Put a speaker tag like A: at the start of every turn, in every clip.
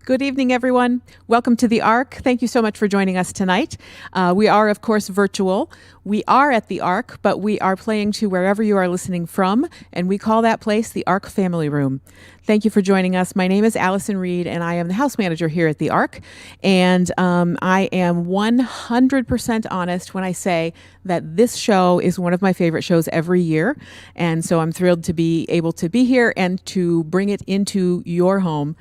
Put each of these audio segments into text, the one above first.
A: Good evening, everyone. Welcome to the Arc. Thank you so much for joining us tonight. We are, of course, virtual. We are at the Arc, but we are playing to wherever you are listening from, and we call that place the Arc Family Room. Thank you for joining us. My name is Allison Reed, and I am the house manager here at the Arc. And I am 100% honest when I say that this show is one of my favorite shows every year. And so I'm thrilled to be able to be here and to bring it into your home.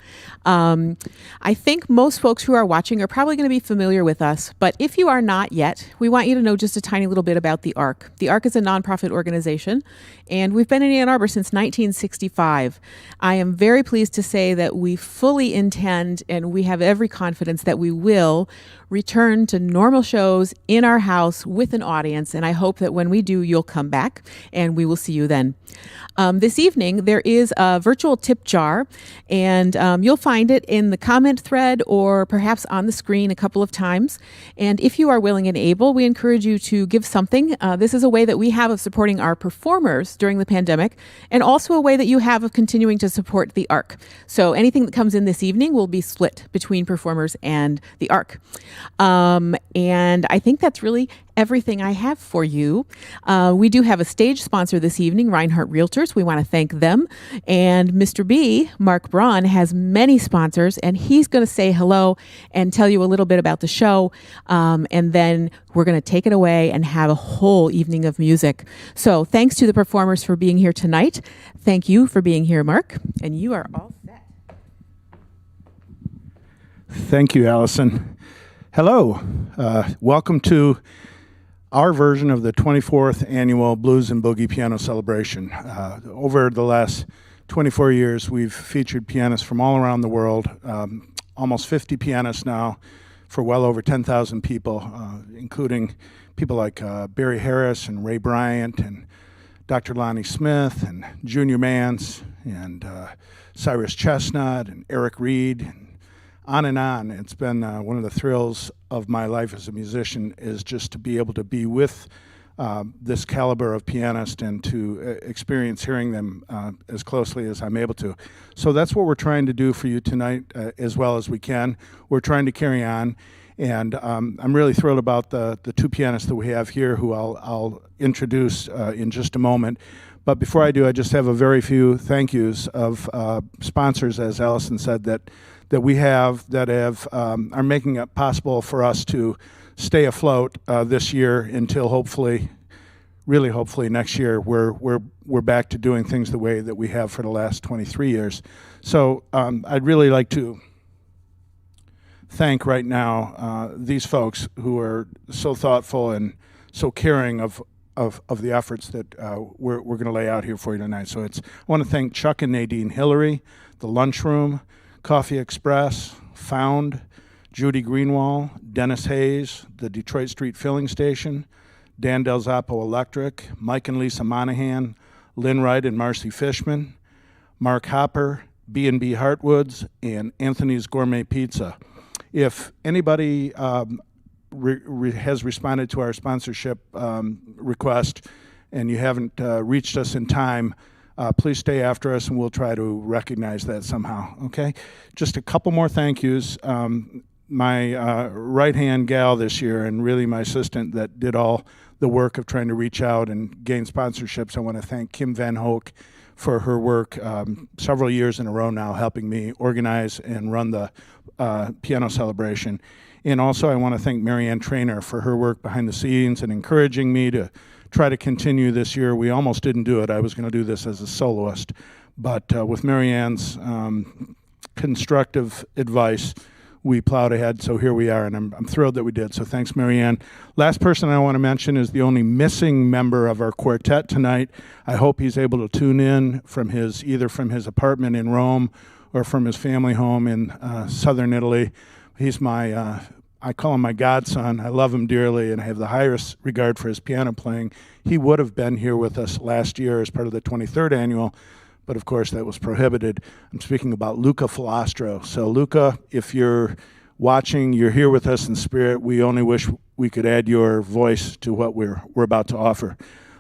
A: I think most folks who are watching are probably going to be familiar with us, but if you are not yet, we want you to know just a tiny little bit about the Arc. The Arc is a nonprofit organization, and we've been in Ann Arbor since 1965. I am very pleased to say that we fully intend, and we have every confidence that we will return to normal shows in our house with an audience, and I hope that when we do, you'll come back, and we will see you then. This evening, there is a virtual tip jar, and you'll find it in the comment thread or perhaps on the screen a couple of times. And if you are willing and able, we encourage you to give something. This is a way that we have of supporting our performers during the pandemic, and also a way that you have of continuing to support the Arc. So anything that comes in this evening will be split between performers and the Arc. And I think that's really everything I have for you. We do have a stage sponsor this evening, Reinhardt Realtors. We want to thank them. And Mr. B, Mark Braun, has many sponsors, and he's going to say hello and tell you a little bit about the show. And then we're going to take it away and have a whole evening of music. So thanks to the performers for being here tonight. Thank you for being here, Mark. And you are all set.
B: Thank you, Allison. Hello. Welcome to our version of the 24th Annual Blues and Boogie Piano Celebration. Over the last 24 years, we've featured pianists from all around the world, almost 50 pianists now for well over 10,000 people, including people like Barry Harris and Ray Bryant and Dr. Lonnie Smith and Junior Mance and Cyrus Chestnut and Eric Reed, and on and on. It's been one of the thrills of my life as a musician is just to be able to be with this caliber of pianist and to experience hearing them as closely as I'm able to. So that's what we're trying to do for you tonight as well as we can. We're trying to carry on, and I'm really thrilled about the two pianists that we have here who I'll introduce in just a moment. But before I do, I just have a very few thank yous of sponsors, as Allison said, that we have that are making it possible for us to stay afloat this year until hopefully next year we're back to doing things the way that we have for the last 23 years. So I'd really like to thank right now these folks who are so thoughtful and so caring of the efforts that we're going to lay out here for you tonight. So I want to thank Chuck and Nadine Hillary, the Lunchroom, Coffee Express, Found, Judy Greenwall, Dennis Hayes, the Detroit Street Filling Station, Dan Del Zappo Electric, Mike and Lisa Monahan, Lynn Wright and Marcy Fishman, Mark Hopper, B&B Heartwoods, and Anthony's Gourmet Pizza. If anybody has responded to our sponsorship request and you haven't reached us in time, please stay after us and we'll try to recognize that somehow, okay? Just a couple more thank yous. My right-hand gal this year and really my assistant that did all the work of trying to reach out and gain sponsorships, I want to thank Kim Van Hoek for her work several years in a row now, helping me organize and run the piano celebration. And also I want to thank Marianne Trainer for her work behind the scenes and encouraging me to try to continue this year. We almost didn't do it. I was going to do this as a soloist. But with Marianne's constructive advice, we plowed ahead, so here we are, and I'm thrilled that we did. So thanks, Marianne. Last person I want to mention is the only missing member of our quartet tonight. I hope he's able to tune in from either from his apartment in Rome or from his family home in southern Italy. He's I call him my godson. I love him dearly, and I have the highest regard for his piano playing. He would have been here with us last year as part of the 23rd annual, but of course that was prohibited. I'm speaking about Luca Filastro. So Luca, if you're watching, you're here with us in spirit. We only wish we could add your voice to what we're about to offer.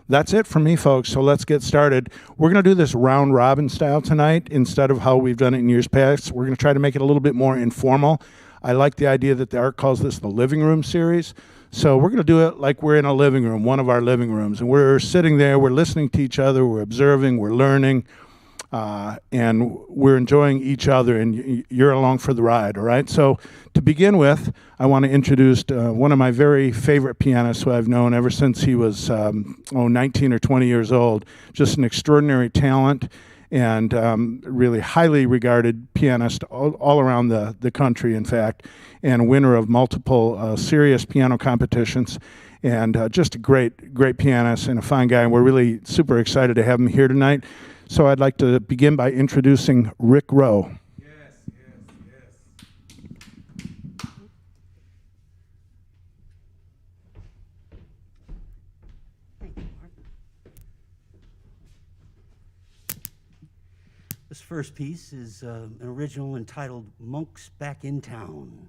B: that's it for me, folks. So let's get started. We're going to do this round robin style tonight instead of how we've done it in years past. We're going to try to make it a little bit more informal. I like the idea that the ARC calls this the living room series. So we're going to do it like we're in a living room, one of our living rooms. And we're sitting there, we're listening to each other, we're observing, we're learning, and we're enjoying each other, and you're along for the ride, all right? So to begin with, I want to introduce one of my very favorite pianists who I've known ever since he was 19 or 20 years old. Just an extraordinary talent and really highly regarded pianist all around the country, in fact, and winner of multiple serious piano competitions, and just a great pianist and a fine guy. And we're really super excited to have him here tonight. So I'd like to begin by introducing Rick Rowe.
C: Yes. Thank you, Mark. This first piece is an original entitled Monk's Back in Town.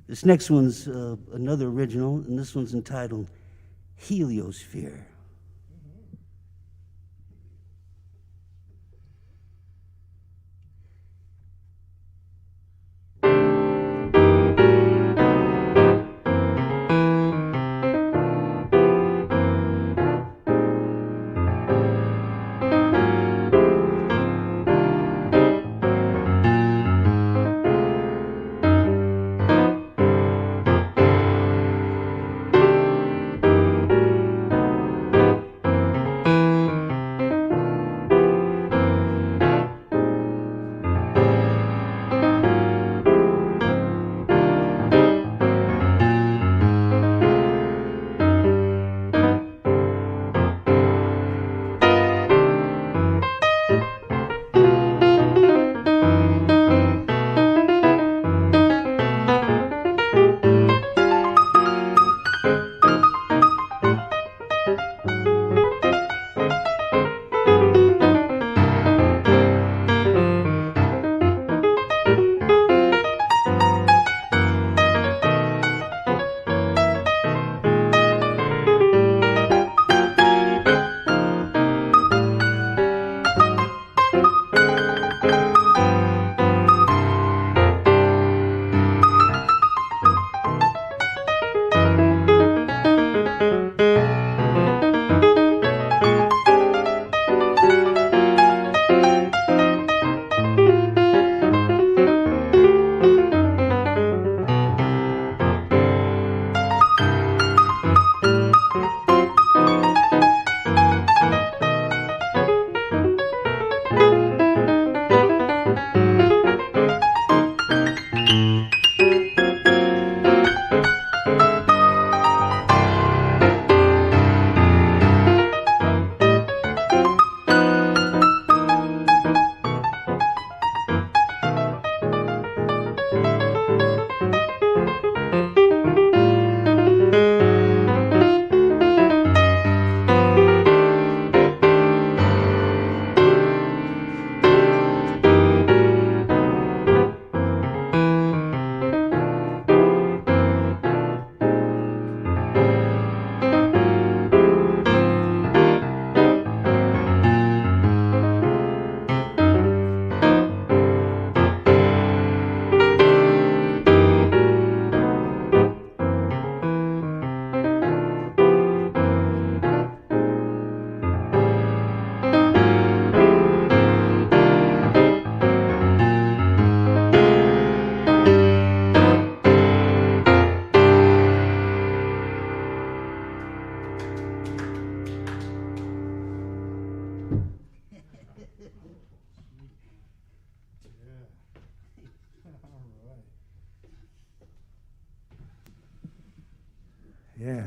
C: This next one's another original, and this one's entitled Heliosphere.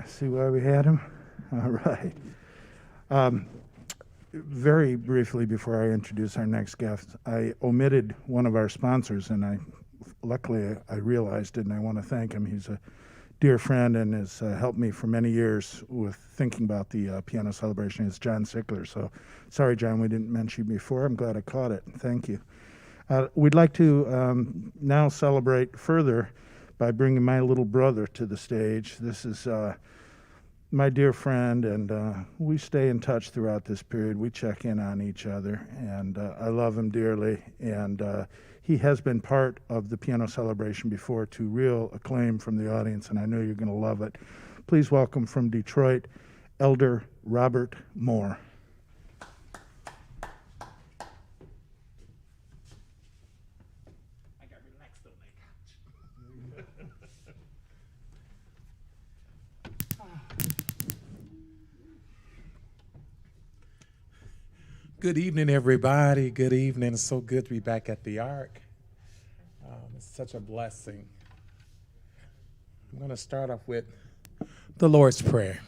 B: See why we had him? All right. Very briefly before I introduce our next guest, I omitted one of our sponsors, and luckily I realized it, and I want to thank him. He's a dear friend and has helped me for many years with thinking about the piano celebration. It's John Sickler. So sorry, John, we didn't mention you before. I'm glad I caught it. Thank you. We'd like to now celebrate further by bringing my little brother to the stage. This is my dear friend, and we stay in touch throughout this period. We check in on each other, and I love him dearly. And he has been part of the piano celebration before to real acclaim from the audience, and I know you're going to love it. Please welcome from Detroit, Elder Robert Moore.
D: Good evening, everybody. Good evening. It's so good to be back at the Ark. It's such a blessing. I'm going to start off with the Lord's Prayer.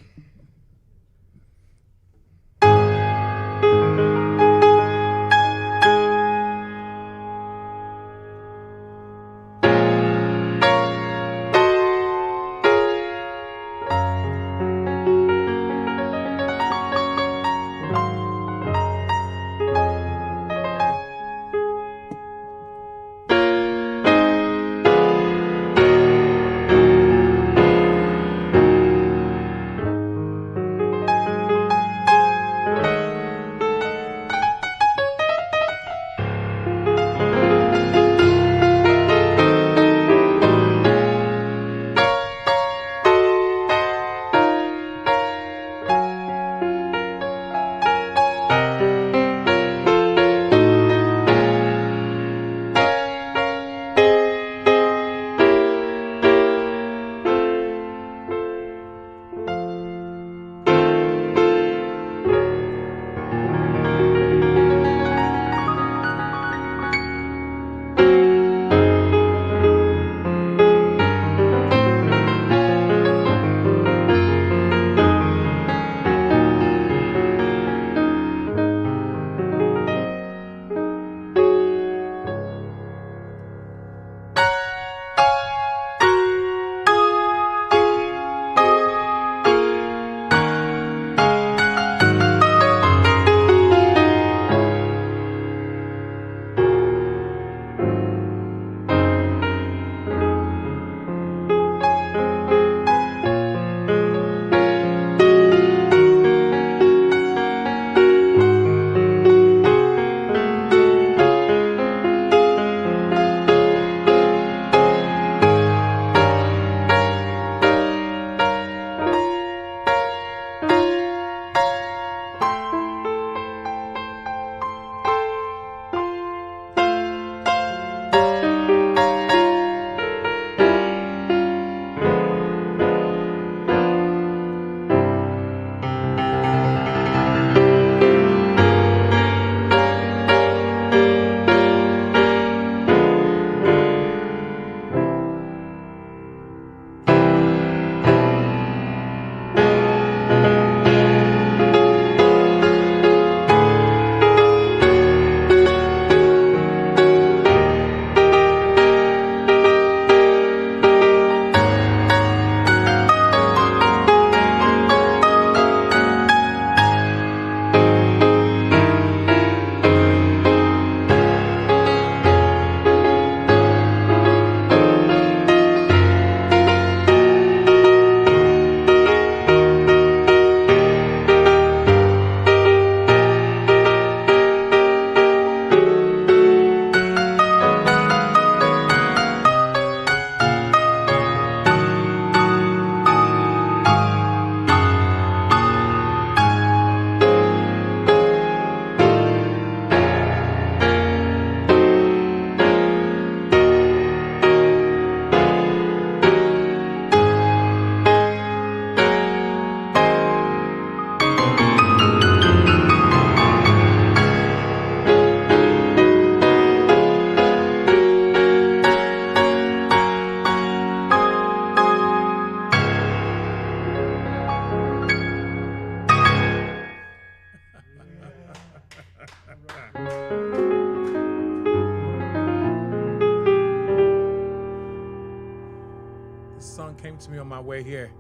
D: on my way here.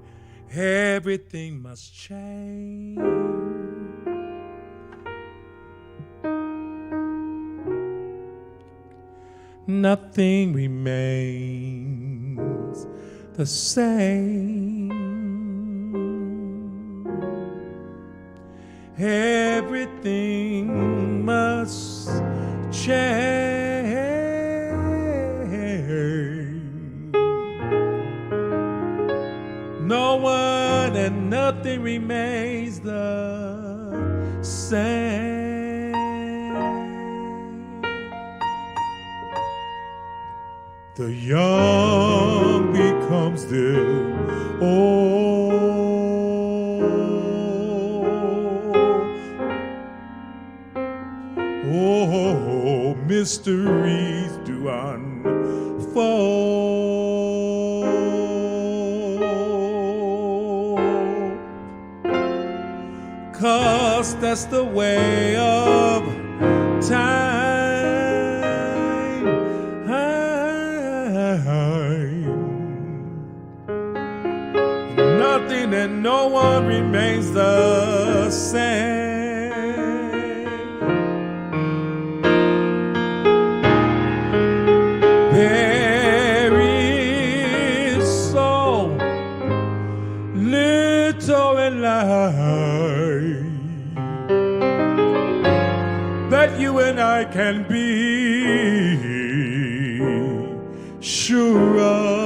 D: Everything must change. Nothing remains the same. Everything must change. No one and nothing remains the same. The young becomes the old. Oh, mysteries do unfold. 'Cause that's the way of time. Nothing and no one remains the same. There is so little in life that you and I can be sure of.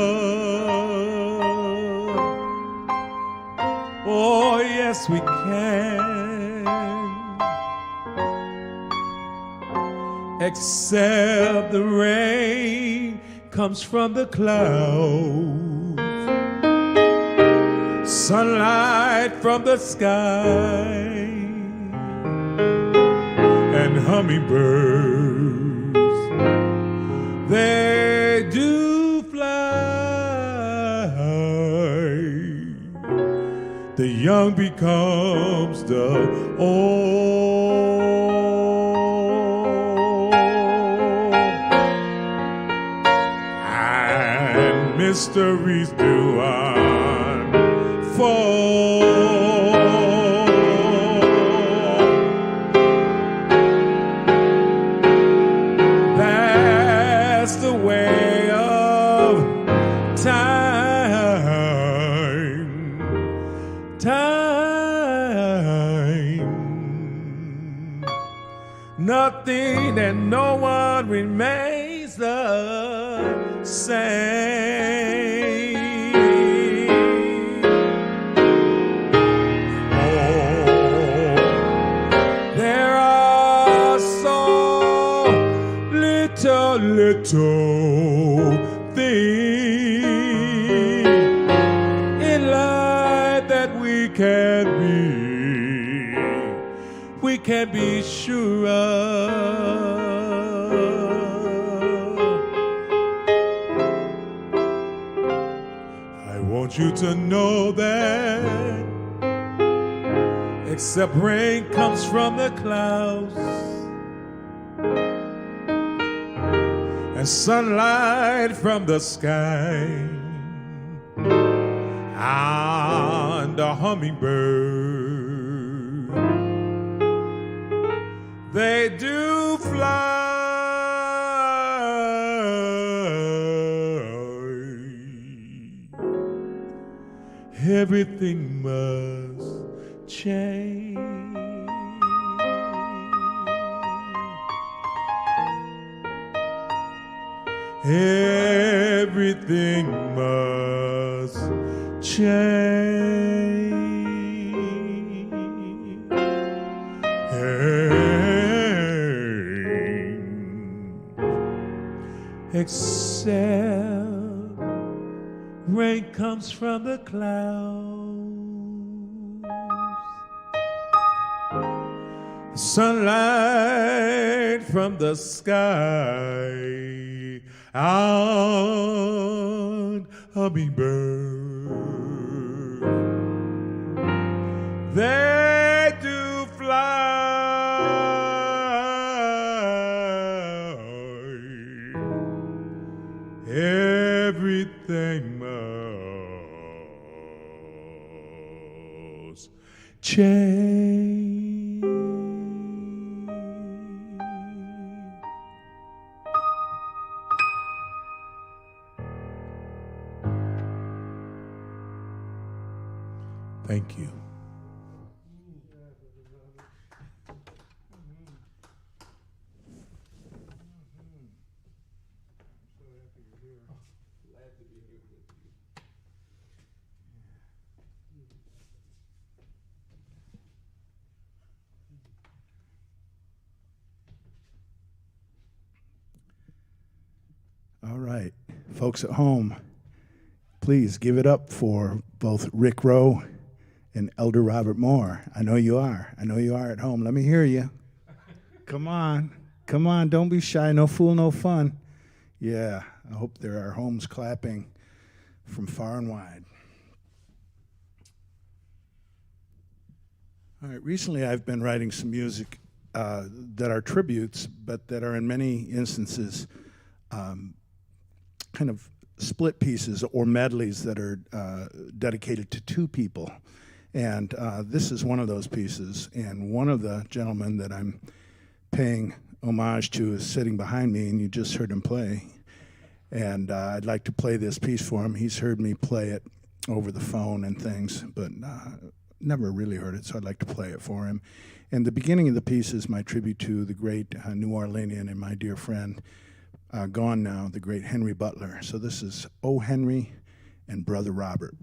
D: Oh, yes, we can. Except the rain comes from the clouds, sunlight from the sky, and hummingbirds, they do fly. The young becomes the old, and mysteries do unfold. That's the way of time. Nothing and no one remains the same. Oh, there are so little things in life that we can be sure of. I want you to know that except rain comes from the clouds and sunlight from the sky and a hummingbird, they do fly. Everything must change. Everything must change. Except rain comes from the clouds, sunlight from the sky, and hummingbird, they do fly. Everything must
B: change.
D: Thank you.
B: All right, folks at home, please give it up for both Rick Rowe and Elder Robert Moore. I know you are. I know you are at home. Let me hear you. Come on. Come on. Don't be shy. No fool, no fun. Yeah, I hope there are homes clapping from far and wide. All right, recently I've been writing some music that are tributes, but that are in many instances kind of split pieces or medleys that are dedicated to two people. And this is one of those pieces. And one of the gentlemen that I'm paying homage to is sitting behind me, and you just heard him play. And I'd like to play this piece for him. He's heard me play it over the phone and things, but never really heard it, so I'd like to play it for him. And the beginning of the piece is my tribute to the great New Orleanian and my dear friend, gone now, the great Henry Butler. So this is O. Henry and Brother Robert.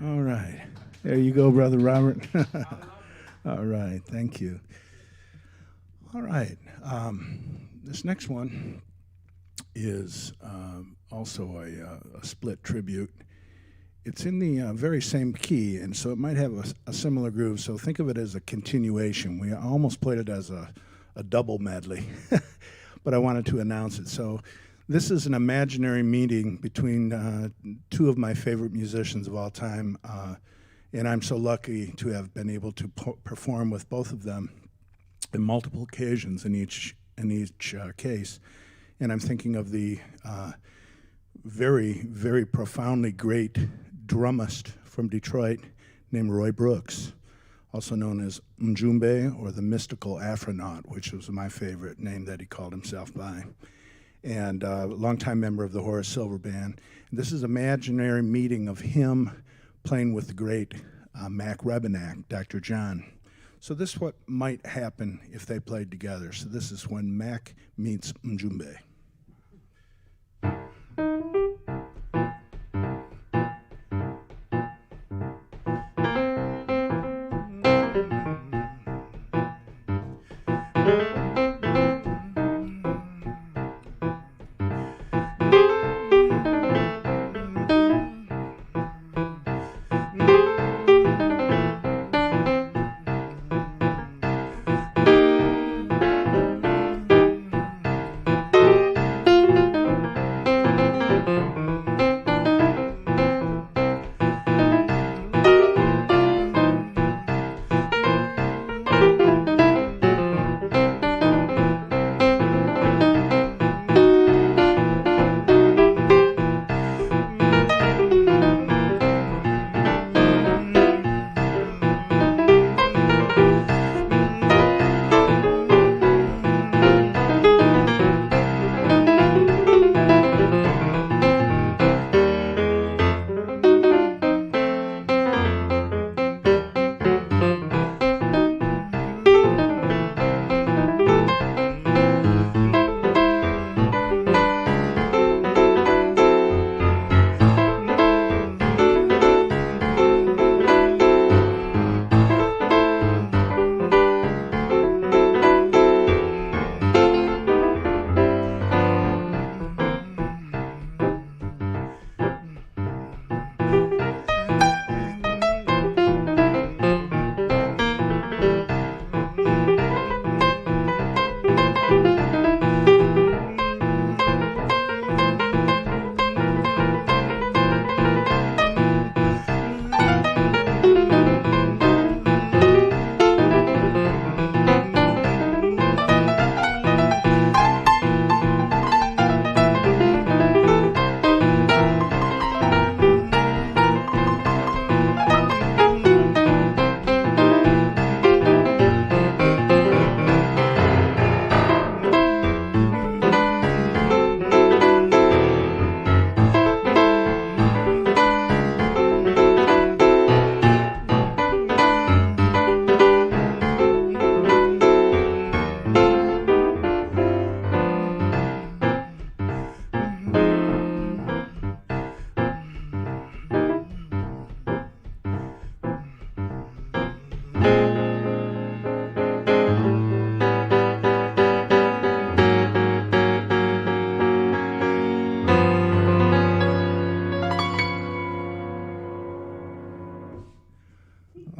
B: All right. There you go, Brother Robert. All right. Thank you. All right. This next one is also a split tribute. It's in the very same key, and so it might have a similar groove. So think of it as a continuation. We almost played it as a double medley, but I wanted to announce it. So this is an imaginary meeting between two of my favorite musicians of all time, and I'm so lucky to have been able to perform with both of them in multiple occasions in each case. And I'm thinking of the very, very profoundly great drummist from Detroit named Roy Brooks, also known as Mjumbe, or the mystical Afronaut, which was my favorite name that he called himself by, and a longtime member of the Horace Silver Band. This is an imaginary meeting of him playing with the great Mac Rebennack, Dr. John. So this is what might happen if they played together. So this is when Mac meets Mjumbe.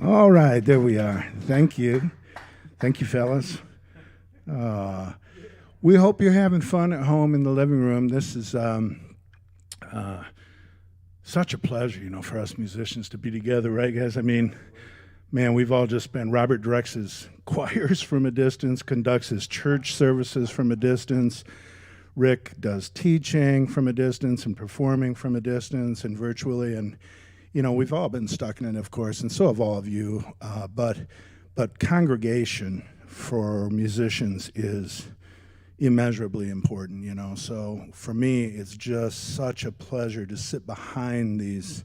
B: All right, there we are. Thank you. Thank you, fellas. We hope you're having fun at home in the living room. This is such a pleasure, for us musicians to be together, right, guys? I mean, man, we've all just been. Robert directs his choirs from a distance, conducts his church services from a distance. Rick does teaching from a distance and performing from a distance and virtually. And, we've all been stuck in it, of course, and so have all of you. But congregation for musicians is immeasurably important, So for me, it's just such a pleasure to sit behind these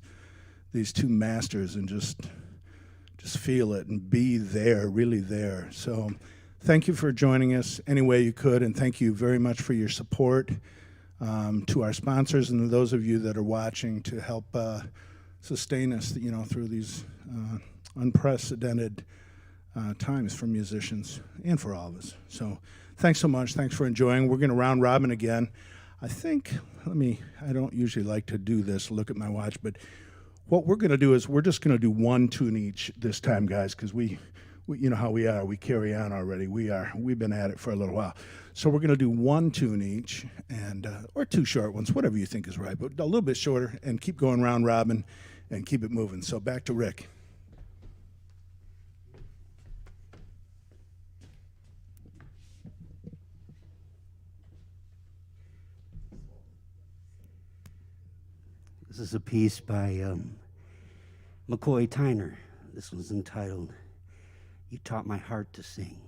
B: two masters and just feel it and be there, really there. So thank you for joining us any way you could, and thank you very much for your support to our sponsors and those of you that are watching to help sustain us, through these unprecedented times for musicians and for all of us. So thanks so much. Thanks for enjoying. We're going to round robin again. I don't usually like to do this, look at my watch, but what we're going to do is we're just going to do one tune each this time, guys, because we you know how we are. We carry on already. We've been at it for a little while. So we're going to do one tune each, and or two short ones, whatever you think is right, but a little bit shorter, and keep going round robin and keep it moving. So back to Rick.
C: This is a piece by McCoy Tyner. This one's entitled, "You Taught My Heart to Sing."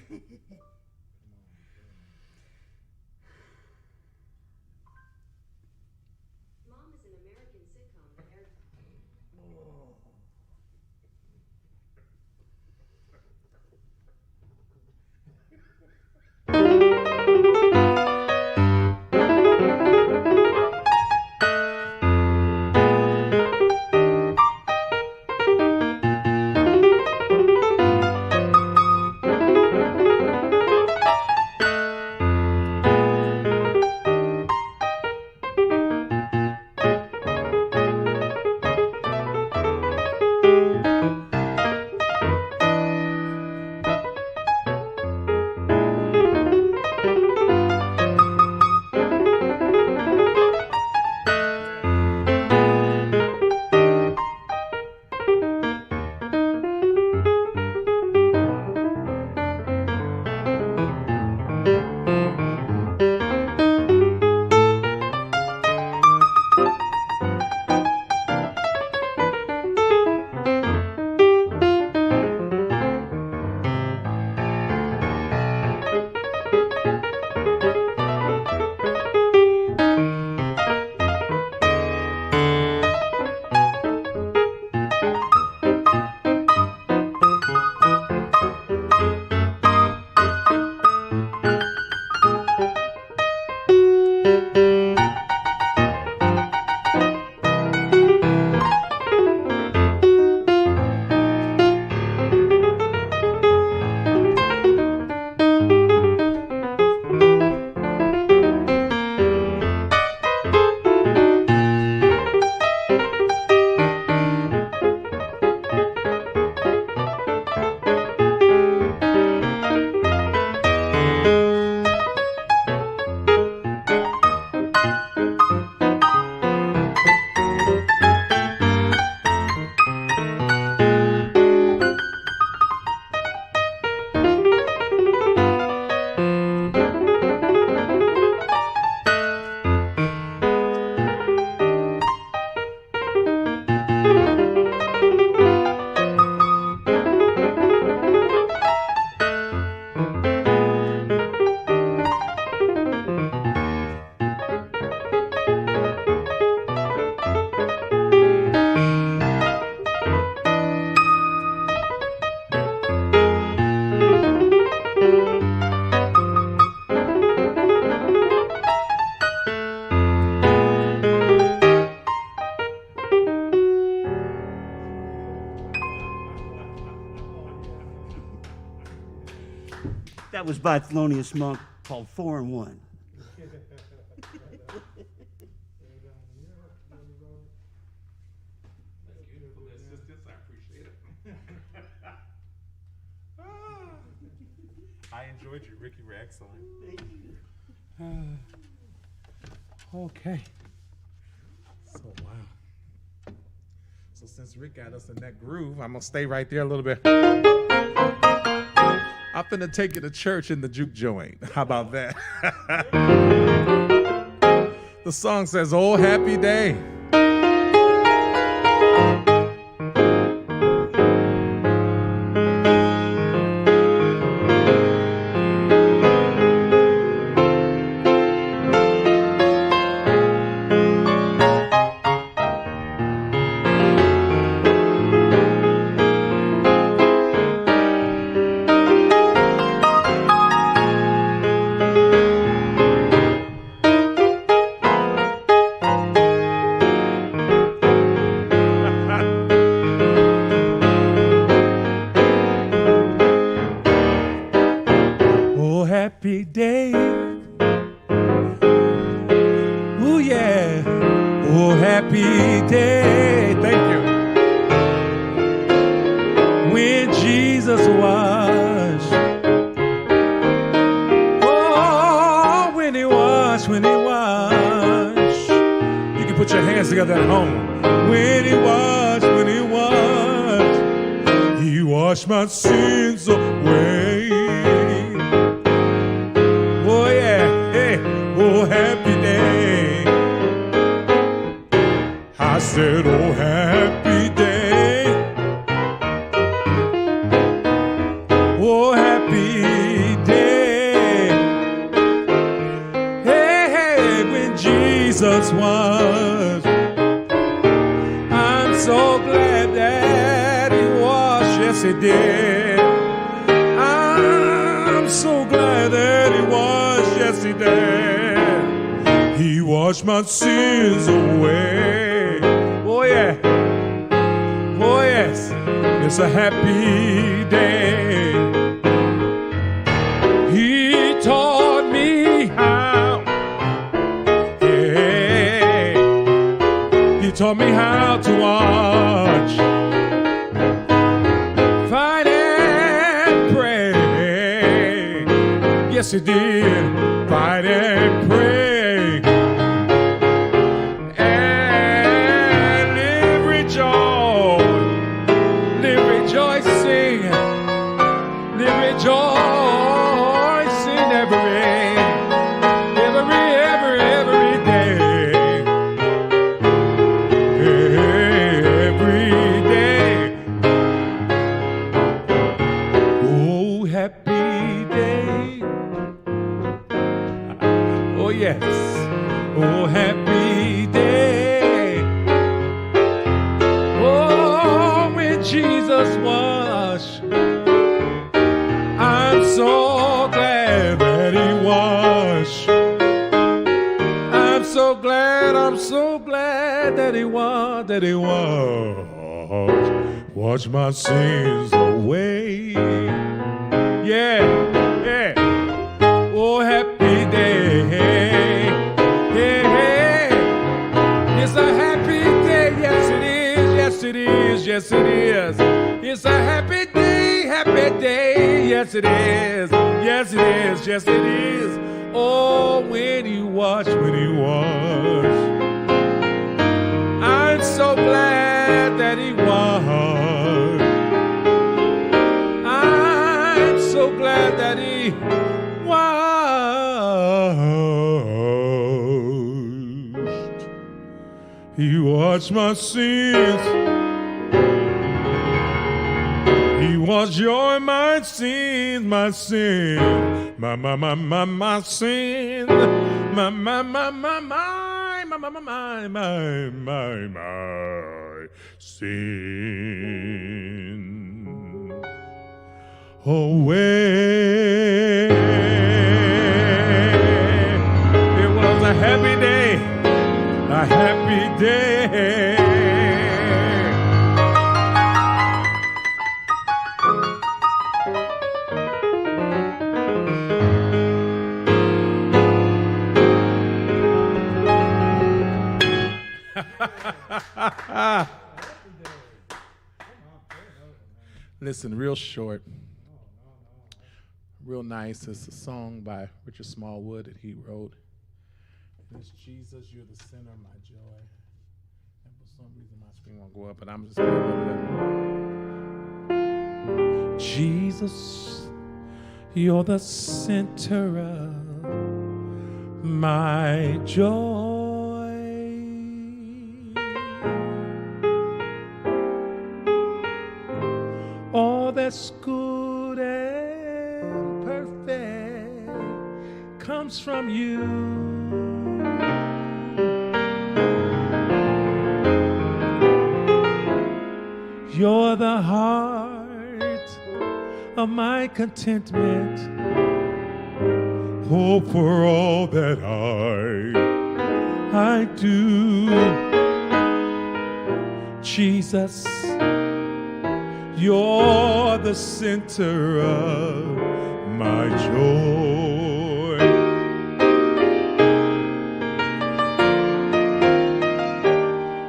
E: Mom is an American sitcom that aired.
C: That was by Thelonious Monk called 4 and 1.
D: I enjoyed you, Ricky. You were excellent.
C: Thank you.
D: Okay. So, wow. So since Rick got us in that groove, I'm going to stay right there a little bit. I'm finna take you to church in the juke joint. How about that? The song says, "Oh, happy day." Happy day. Ooh, yeah. Oh, happy day. Thank you. When Jesus washed. Oh, when he washed. You can put your hands together at home. When he washed my sins away. Oh yeah, hey, oh happy day. I said, oh happy day. Oh happy so glad that he washed, yes he did. I'm so glad that he washed, yes he did. He washed my sins away. Oh yeah, oh yes, it's a happy day. He taught me how, yeah, he taught me how to watch, fight and pray. Yes, he did, fight and pray. Oh, happy day. Oh, when Jesus washed. I'm so glad that he washed. I'm so glad that he washed, Wash my sins away. Yeah, yeah. Oh, happy day. It's a happy day, yes it is, yes it is, yes it is. It's a happy day, yes it is, yes it is, yes it is. Oh, when you wash, I'm so glad that he washed. I'm so glad that he washed. He washed my sins. He washed your my sins, my sin, my sin, my sin away. It was a happy day, a happy day. Listen, real short, real nice. It's a song by Richard Smallwood that he wrote. It's Jesus, you're the center of my joy. And for some reason my screen won't go up, but I'm just going to remember that. Jesus, you're the center of my joy. All that's good and perfect comes from you. You're the heart of my contentment. Hope for all that I do. Jesus, you're the center of my joy.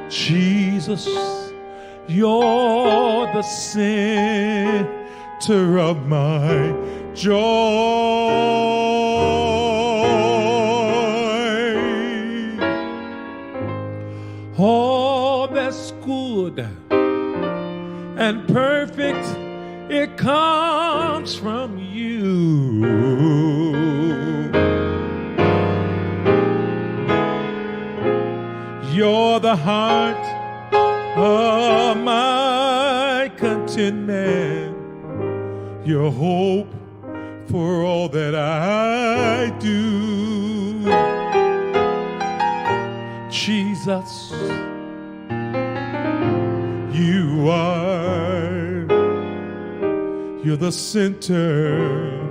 D: Jesus, you're the center of my joy. All that's good and perfect, it comes from you. You're the heart of my contentment, your hope for all that I do. Jesus, You're the center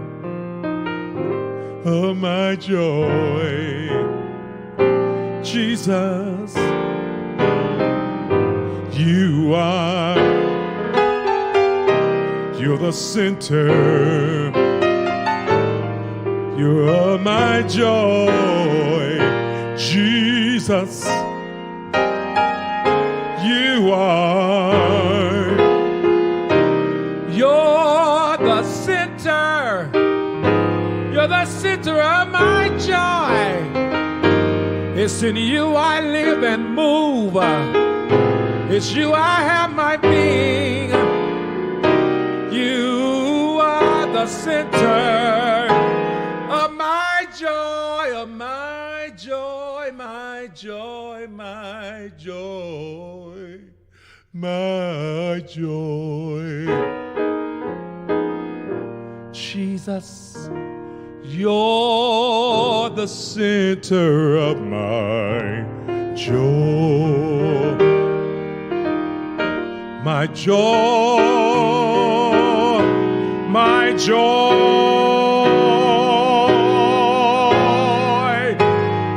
D: of my joy. Jesus, you are. You're the center. You're my joy. Jesus, you are. You're the center. You're the center of my joy. It's in you I live and move. It's you I have my being. You are the center of my joy, of my joy, my joy, my joy, my joy. Jesus, you're the center of my joy. My joy, my joy,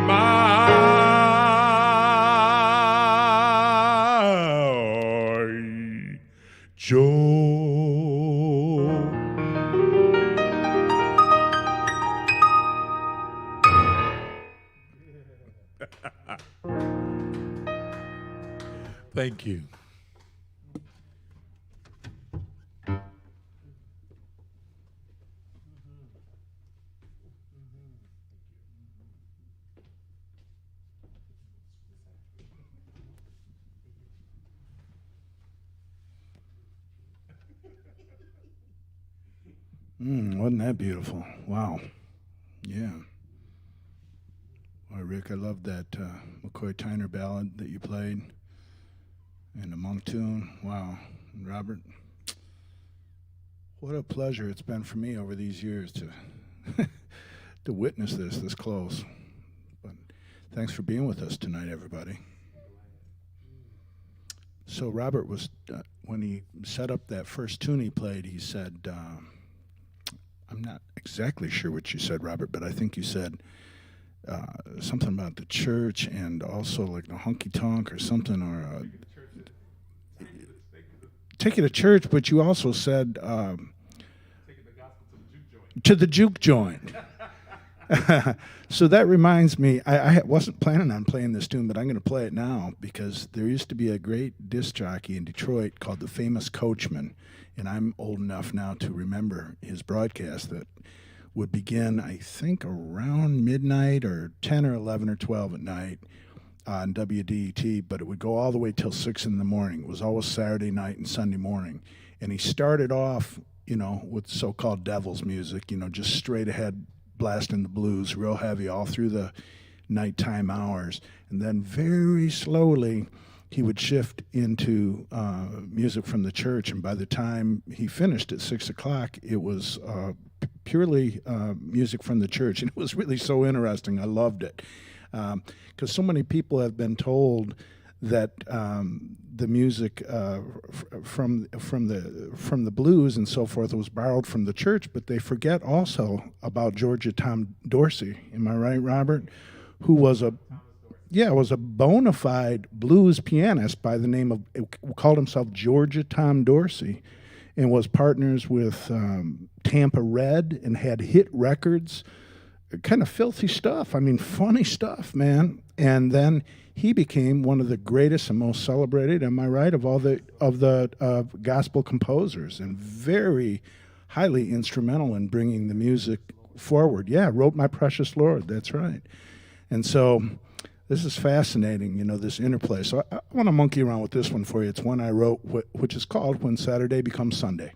D: my joy. Thank you.
B: Wasn't that beautiful? Wow. Yeah. Well, Rick, I love that McCoy Tyner ballad that you played and the monk tune. Wow. And Robert, what a pleasure it's been for me over these years to to witness this close. But thanks for being with us tonight, everybody. So Robert was, when he set up that first tune he played, he said, I'm not exactly sure what you said, Robert, but I think you said something about the church and also like the honky tonk or something, or take it to church, but you also said
D: Taking the gospel
B: to the juke joint. So that reminds me, I wasn't planning on playing this tune, but I'm going to play it now because there used to be a great disc jockey in Detroit called the Famous Coachman, and I'm old enough now to remember his broadcast that would begin, I think, around midnight or 10 or 11 or 12 at night on WDET, but it would go all the way till 6 in the morning. It was always Saturday night and Sunday morning. And he started off, with so-called devil's music, just straight ahead blasting the blues real heavy all through the nighttime hours. And then very slowly he would shift into music from the church. And by the time he finished at 6 o'clock, it was purely music from the church. And it was really so interesting. I loved it. Because so many people have been told that the music from the blues and so forth was borrowed from the church, but they forget also about Georgia Tom Dorsey. Am I right, Robert? Who was a bona fide blues pianist by the name of, called himself Georgia Tom Dorsey, and was partners with Tampa Red and had hit records. Kind of filthy stuff. I mean, funny stuff, man. And then he became one of the greatest and most celebrated, am I right, of the gospel composers, and very highly instrumental in bringing the music forward. Yeah, wrote My Precious Lord. That's right. And so this is fascinating, this interplay. So I want to monkey around with this one for you. It's one I wrote, which is called When Saturday Becomes Sunday.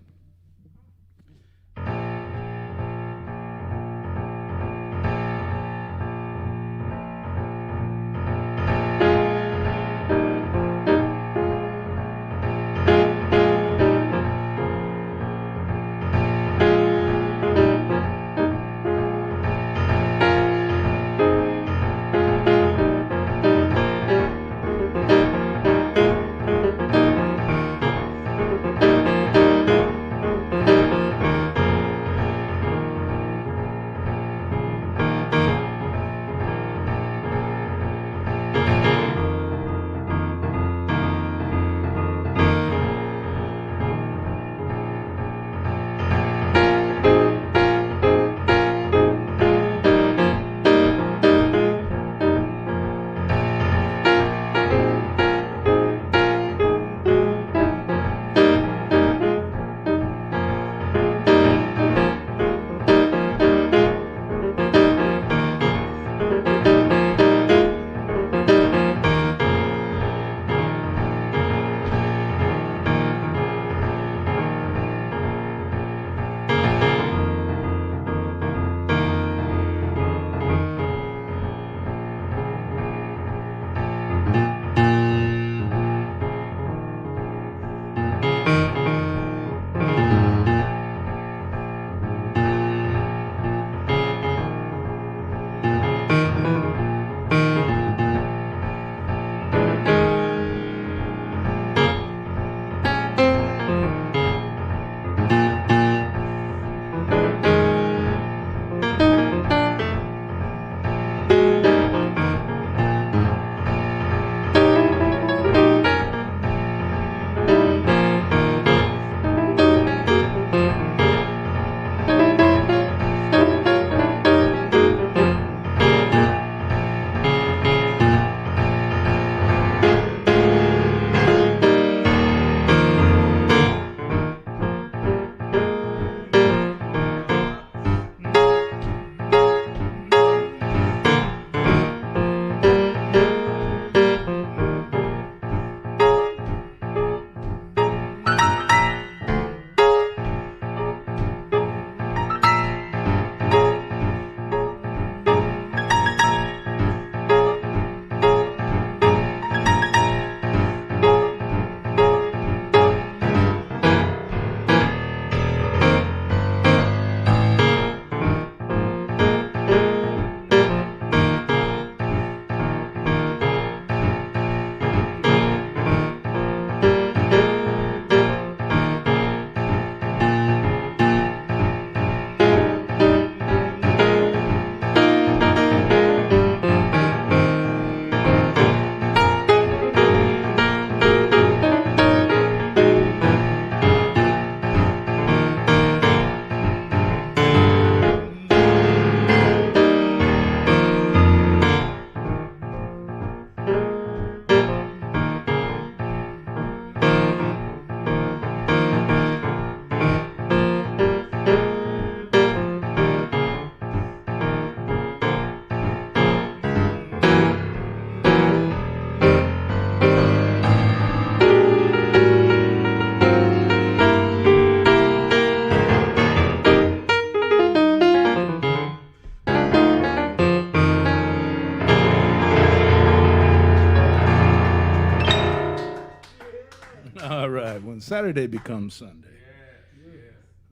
B: All right, when Saturday becomes Sunday.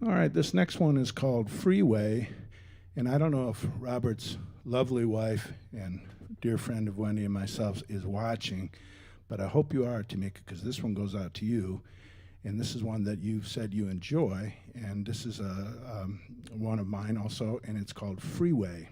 B: All right, this next one is called Freeway, and I don't know if Robert's lovely wife and dear friend of Wendy and myself is watching, but I hope you are, Tamika, because this one goes out to you, and this is one that you've said you enjoy, and this is one of mine also, and it's called Freeway.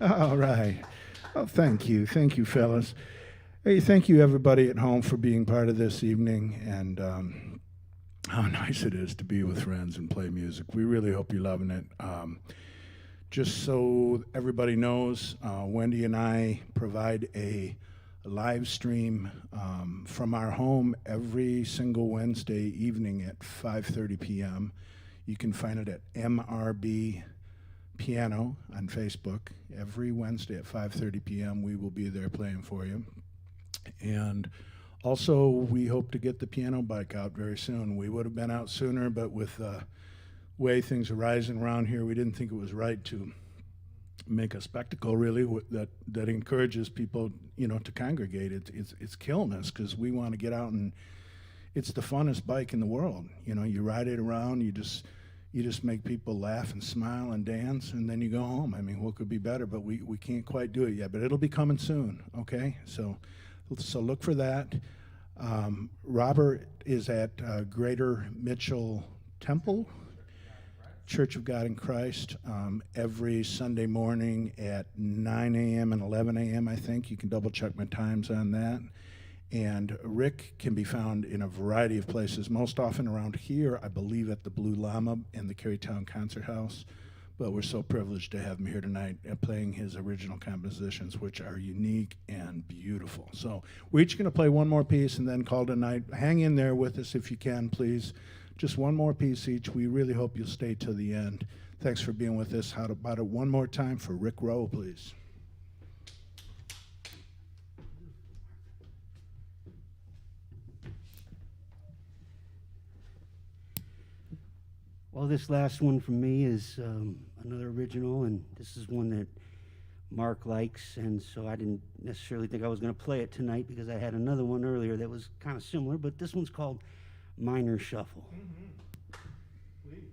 B: All right. Well, thank you. Thank you, fellas. Hey, thank you, everybody at home, for being part of this evening, and how nice it is to be with friends and play music. We really hope you're loving it. Just so everybody knows, Wendy and I provide a live stream from our home every single Wednesday evening at 5:30 p.m. You can find it at mrb.org. Piano on Facebook. Every Wednesday at 5:30 p.m. we will be there playing for you. And also, we hope to get the piano bike out very soon. We would have been out sooner, but with the way things are rising around here, we didn't think it was right to make a spectacle, really, that encourages people, to congregate. It's killing us because we want to get out, and it's the funnest bike in the world. You ride it around, you just make people laugh and smile and dance, and then you go home. I mean, what could be better? But we can't quite do it yet, but it'll be coming soon, okay? So look for that. Robert is at Greater Mitchell Temple, Church of God in Christ, every Sunday morning at 9 a.m. and 11 a.m., I think. You can double check my times on that. And Rick can be found in a variety of places, most often around here, I believe at the Blue Llama and the Carytown Concert House. But we're so privileged to have him here tonight playing his original compositions, which are unique and beautiful. So we're each going to play one more piece and then call it a night. Hang in there with us if you can, please. Just one more piece each. We really hope you'll stay to the end. Thanks for being with us. How about it one more time for Rick Rowe, please.
C: Well, this last one from me is another original, and this is one that Mark likes, and so I didn't necessarily think I was going to play it tonight because I had another one earlier that was kind of similar, but this one's called Minor Shuffle.
B: Please.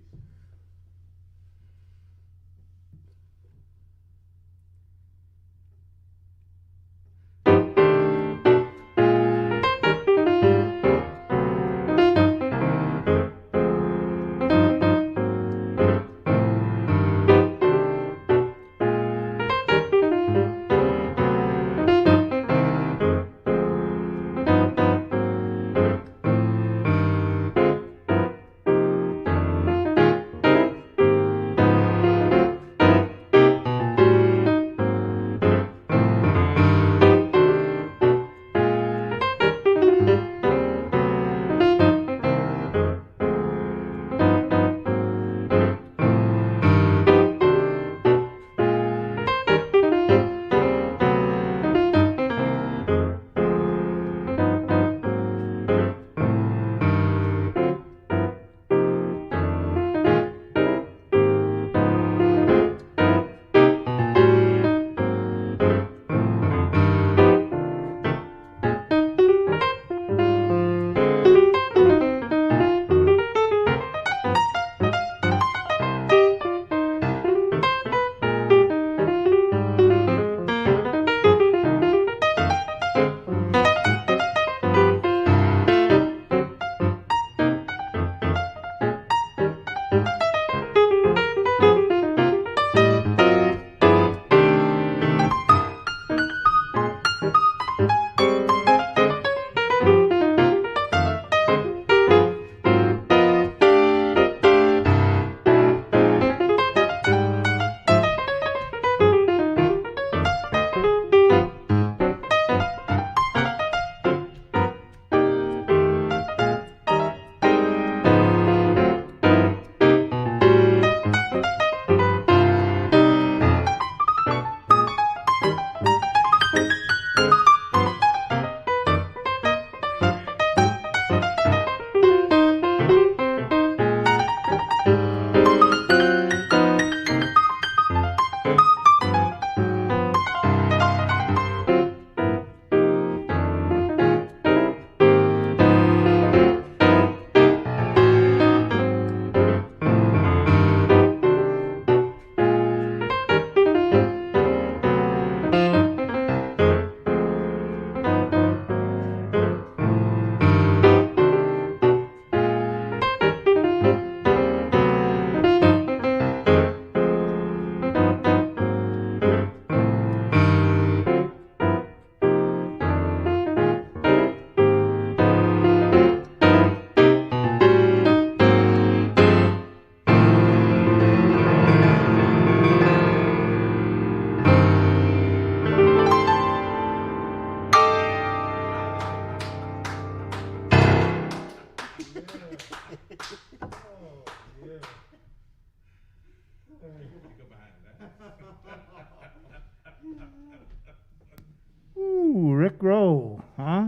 B: Rowe, huh?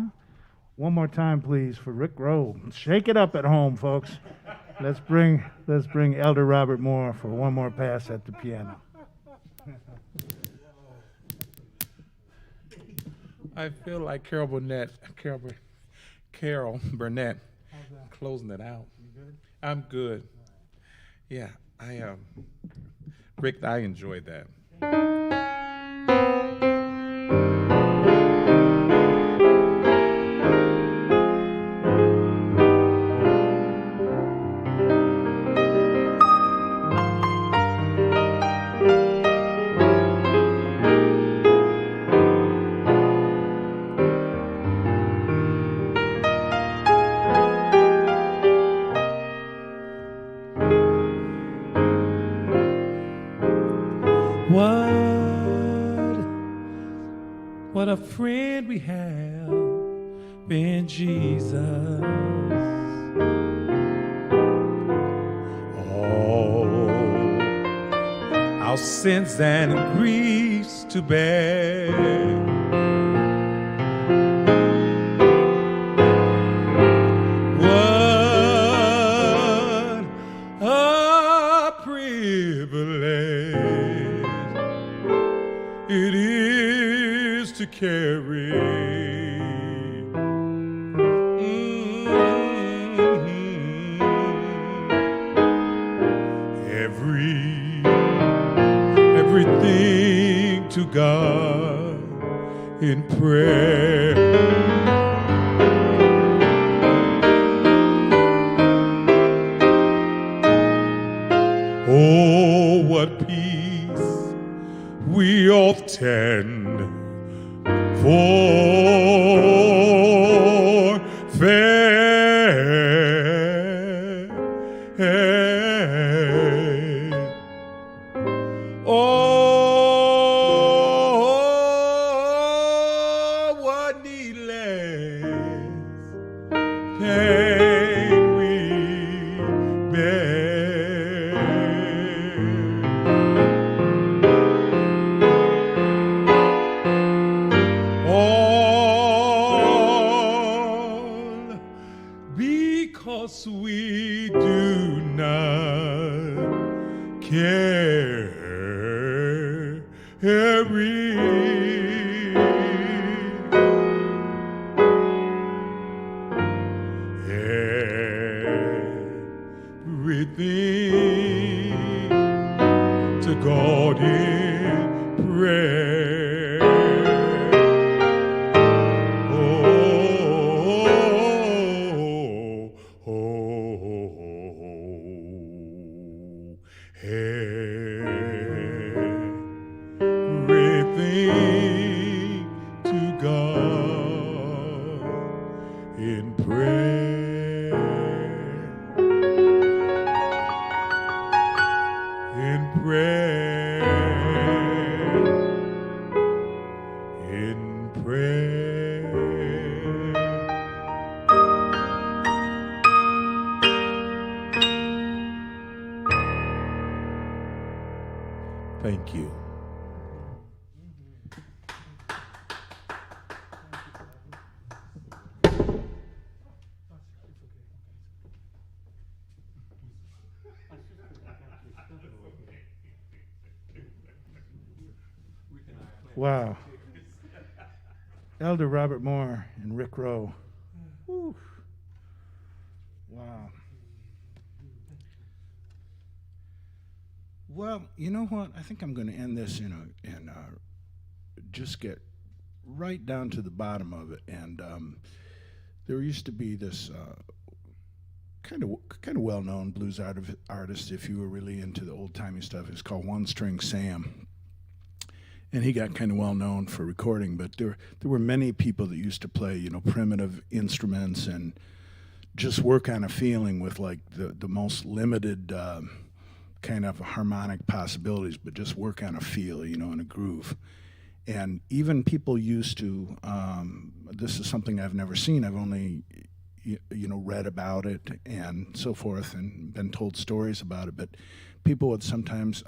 B: One more time, please, for Rick Rowe. Shake it up at home, folks. Let's bring Elder Robert Moore for one more pass at the piano.
D: I feel like Carol Burnett closing it out.
B: You good?
D: I'm good. Yeah, Rick, I enjoyed that. What a friend we have in Jesus. All our sins and griefs to bear. What a privilege it is to carry everything to God in prayer. Oh, what peace we obtain for oh, what needless pain we bear. All because we do not carry everything to God in prayer. Everything to God in prayer. In prayer. In prayer. Thank you.
B: Wow. Elder Robert Moore and Rick Rowe. Whew. Wow. Well, you know what? I think I'm going to end this and just get right down to the bottom of it. And there used to be this kind of well-known blues artist, if you were really into the old-timey stuff. It's called One String Sam. And he got kind of well known for recording, but there were many people that used to play, primitive instruments and just work on a feeling with like the most limited kind of harmonic possibilities, but just work on a feel, and a groove. And even people used to, this is something I've never seen, I've only, read about it and so forth and been told stories about it, but people would sometimes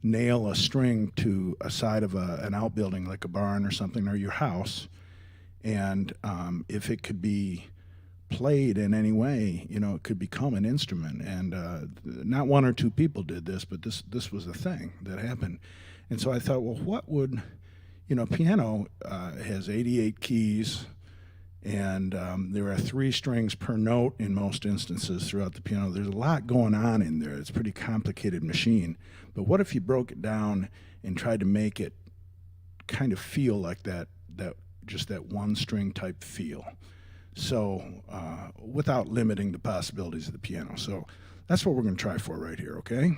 B: nail a string to a side of an outbuilding like a barn or something, or your house, and if it could be played in any way, it could become an instrument. And not one or two people did this, but this was a thing that happened. And so I thought, well, what would, piano has 88 keys, and there are 3 strings per note in most instances throughout the piano. There's a lot going on in there. It's a pretty complicated machine. But what if you broke it down and tried to make it kind of feel like that just that one string type feel? So without limiting the possibilities of the piano. So that's what we're going to try for right here, okay?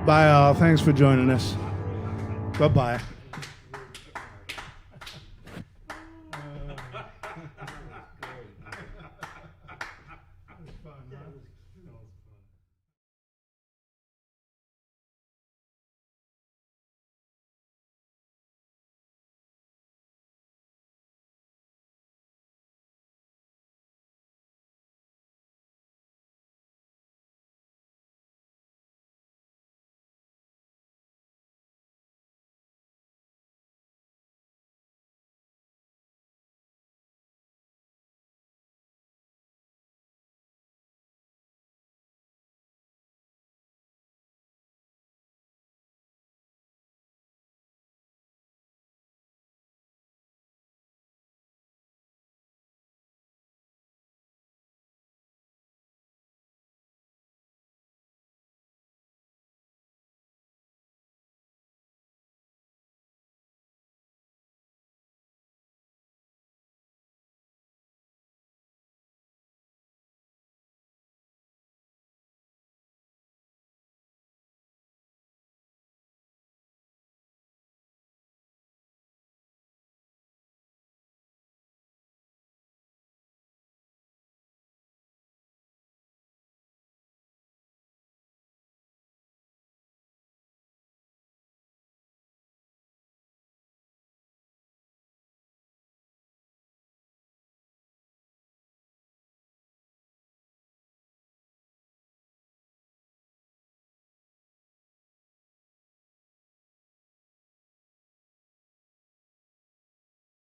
B: Bye, all. Thanks for joining us. Bye-bye.